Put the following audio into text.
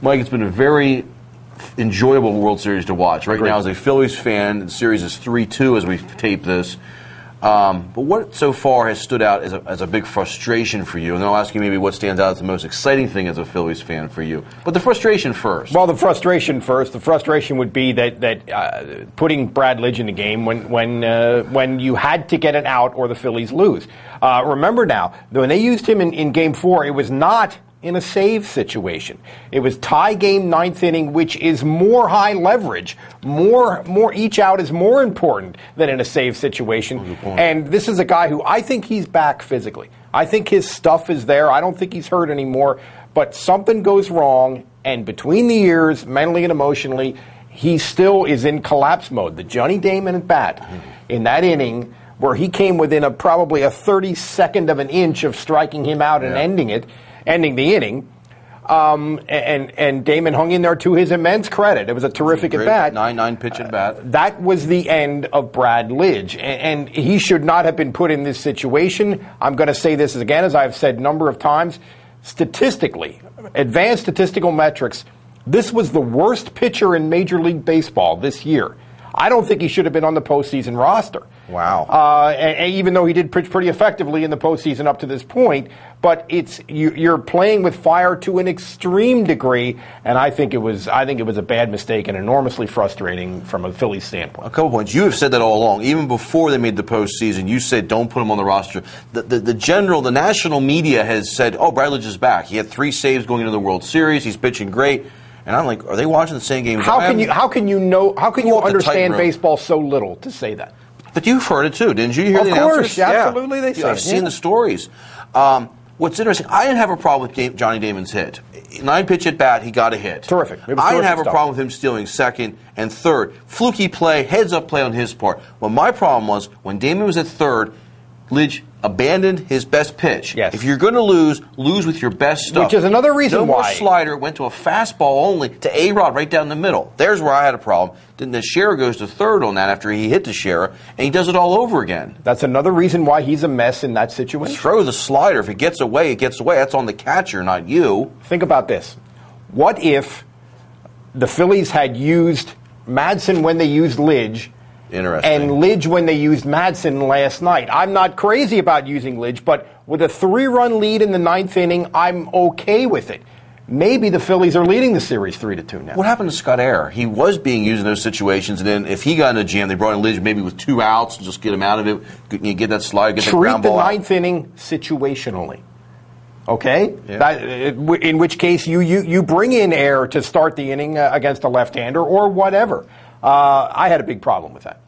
Mike, it's been a very enjoyable World Series to watch. Right now, as a Phillies fan, the series is 3-2 as we tape this. But what so far has stood out as a big frustration for you? And then I'll ask you maybe what stands out as the most exciting thing as a Phillies fan for you. But the frustration first. Well, the frustration first. The frustration would be that putting Brad Lidge in the game when you had to get an out or the Phillies lose. Remember now, when they used him in Game 4, it was not in a save situation. It was tie game, 9th inning, which is more high leverage. More each out is more important than in a save situation. And this is a guy who I think he's back physically. I think his stuff is there. I don't think he's hurt anymore. But something goes wrong, and between the ears, mentally and emotionally, he still is in collapse mode. The Johnny Damon at bat in that inning, where he came within probably a 32nd of an inch of striking him out and ending the inning. And Damon hung in there to his immense credit. It was a terrific at bat. 9 pitch at bat. That was the end of Brad Lidge. And he should not have been put in this situation. I'm going to say this again, as I've said a number of times. Statistically, advanced statistical metrics, this was the worst pitcher in Major League Baseball this year. I don't think he should have been on the postseason roster. Wow. And even though he did pitch pretty effectively in the postseason up to this point, but you're playing with fire to an extreme degree, and I think it was a bad mistake and enormously frustrating from a Phillies standpoint. A couple points. You have said that all along, even before they made the postseason. You said don't put him on the roster. The national media has said, oh, Brad Lidge is back. He had 3 saves going into the World Series. He's pitching great. And I'm like, are they watching the same game? How can you understand baseball so little to say that? But you've heard it too, didn't you? You hear the announcers? Of course, absolutely. They say I've seen the stories. What's interesting, I didn't have a problem with Johnny Damon's hit. 9 pitch at bat, he got a hit. Terrific. I didn't have a problem with him stealing second and third. Fluky play, heads up play on his part. Well, my problem was when Damon was at third, Lidge abandoned his best pitch. Yes. If you're going to lose with your best stuff. Which is another reason why. No more why. Slider, went to a fastball only to A-Rod right down the middle. There's where I had a problem. Then the Scherer goes to third on that after he hit the Scherer, and he does it all over again. That's another reason why he's a mess in that situation. Throw the slider. If it gets away, it gets away. That's on the catcher, not you. Think about this. What if the Phillies had used Madsen when they used Lidge, Interesting. and Lidge when they used Madsen last night? I'm not crazy about using Lidge, but with a 3-run lead in the 9th inning, I'm okay with it. Maybe the Phillies are leading the series 3-2 now. What happened to Scott Air? He was being used in those situations, and then if he got in a jam, they brought in Lidge maybe with 2 outs, just get him out of it. You get that slide, get the ground ball out. Treat the 9th inning situationally. Okay? Yeah. In which case, you bring in Air to start the inning against a left-hander or whatever. I had a big problem with that.